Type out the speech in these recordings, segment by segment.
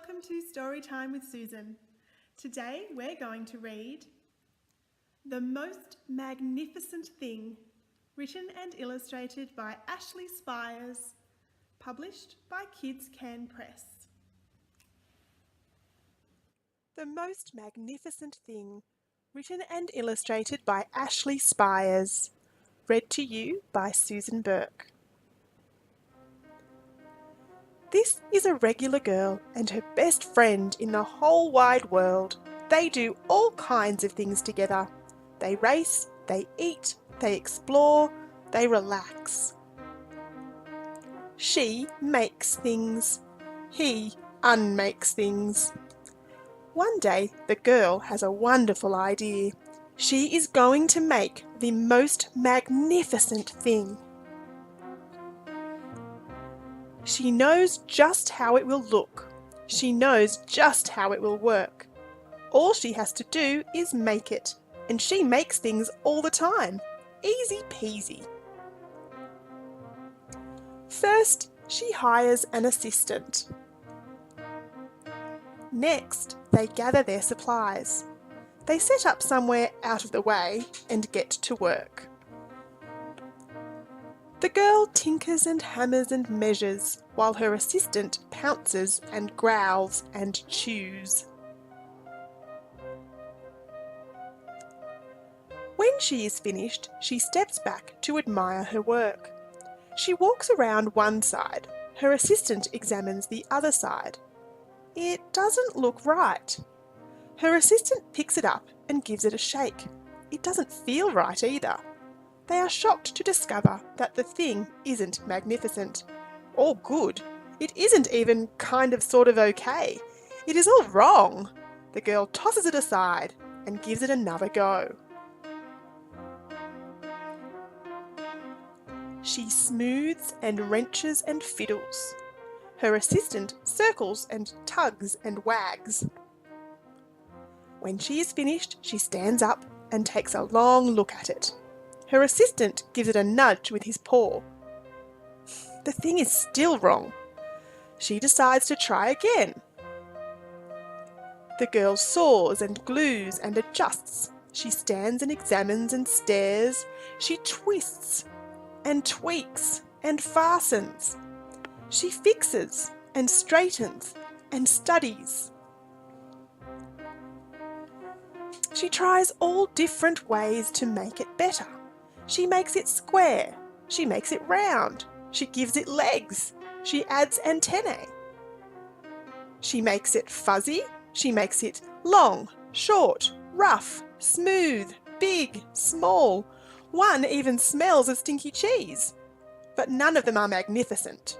welcome to Storytime with Susan. Today we're going to read The Most Magnificent Thing, written and illustrated by Ashley Spires, published by Kids Can Press. The Most Magnificent Thing, written and illustrated by Ashley Spires, read to you by Susan Burke. This is a regular girl and her best friend in the whole wide world. They do all kinds of things together. They race, they eat, they explore, they relax. She makes things. He unmakes things. One day, the girl has a wonderful idea. She is going to make the most magnificent thing. She knows just how it will look. She knows just how it will work. All she has to do is make it, and she makes things all the time. Easy peasy. First, she hires an assistant. Next, they gather their supplies. They set up somewhere out of the way and get to work. The girl tinkers and hammers and measures, while her assistant pounces and growls and chews. When she is finished, she steps back to admire her work. She walks around one side. Her assistant examines the other side. It doesn't look right. Her assistant picks it up and gives it a shake. It doesn't feel right either. They are shocked to discover that the thing isn't magnificent or good. It isn't even kind of sort of okay. It is all wrong. The girl tosses it aside and gives it another go. She smooths and wrenches and fiddles. Her assistant circles and tugs and wags. When she is finished, she stands up and takes a long look at it. Her assistant gives it a nudge with his paw. The thing is still wrong. She decides to try again. The girl saws and glues and adjusts. She stands and examines and stares. She twists and tweaks and fastens. She fixes and straightens and studies. She tries all different ways to make it better. She makes it square. She makes it round. She gives it legs. She adds antennae. She makes it fuzzy. She makes it long, short, rough, smooth, big, small. One even smells of stinky cheese. But none of them are magnificent.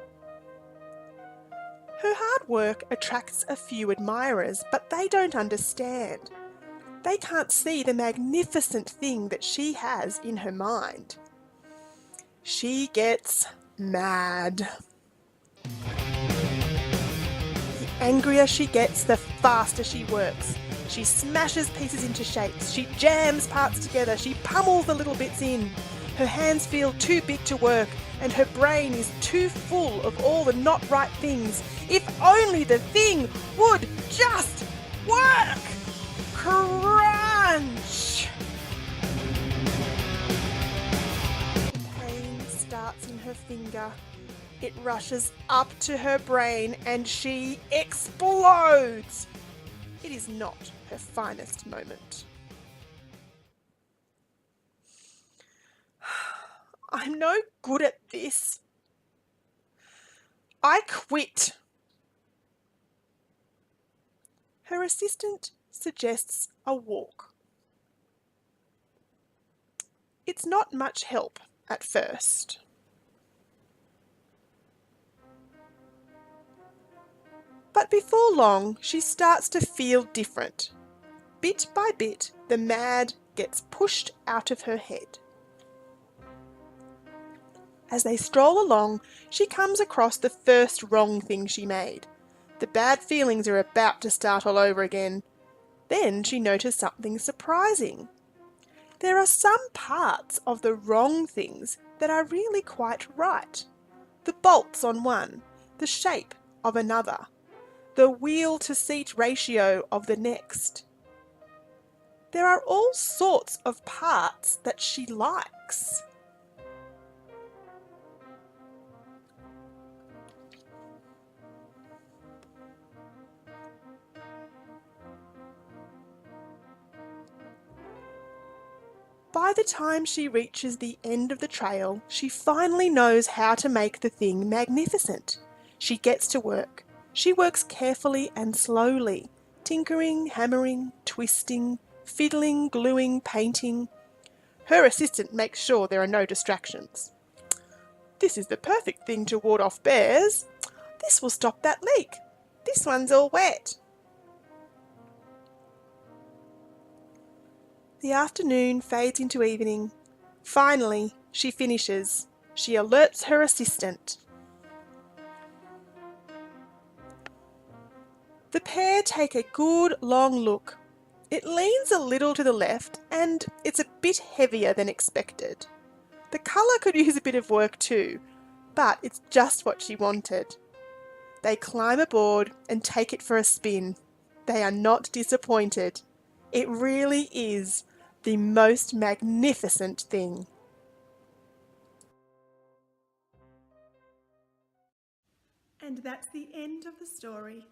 Her hard work attracts a few admirers, but they don't understand. They can't see the magnificent thing that she has in her mind. She gets mad. The angrier she gets, the faster she works. She smashes pieces into shapes. She jams parts together. She pummels the little bits in. Her hands feel too big to work, and her brain is too full of all the not right things. If only the thing would just work! Crunch! The pain starts in her finger. It rushes up to her brain and she explodes. It is not her finest moment. I'm no good at this. I quit. Her assistant suggests a walk. It's not much help at first. But before long, she starts to feel different. Bit by bit, the mad gets pushed out of her head. As they stroll along, she comes across the first wrong thing she made. The bad feelings are about to start all over again. Then she noticed something surprising. There are some parts of the wrong things that are really quite right. The bolts on one, the shape of another. the wheel-to-seat ratio of the next. There are all sorts of parts that she likes. By the time she reaches the end of the trail, she finally knows how to make the thing magnificent. She gets to work. She works carefully and slowly, tinkering, hammering, twisting, fiddling, gluing, painting. Her assistant makes sure there are no distractions. This is the perfect thing to ward off bears. This will stop that leak. This one's all wet. The afternoon fades into evening. Finally, she finishes. She alerts her assistant. The pair take a good long look. It leans a little to the left and it's a bit heavier than expected. The colour could use a bit of work too, but it's just what she wanted. They climb aboard and take it for a spin. They are not disappointed. It really is the most magnificent thing. And that's the end of the story.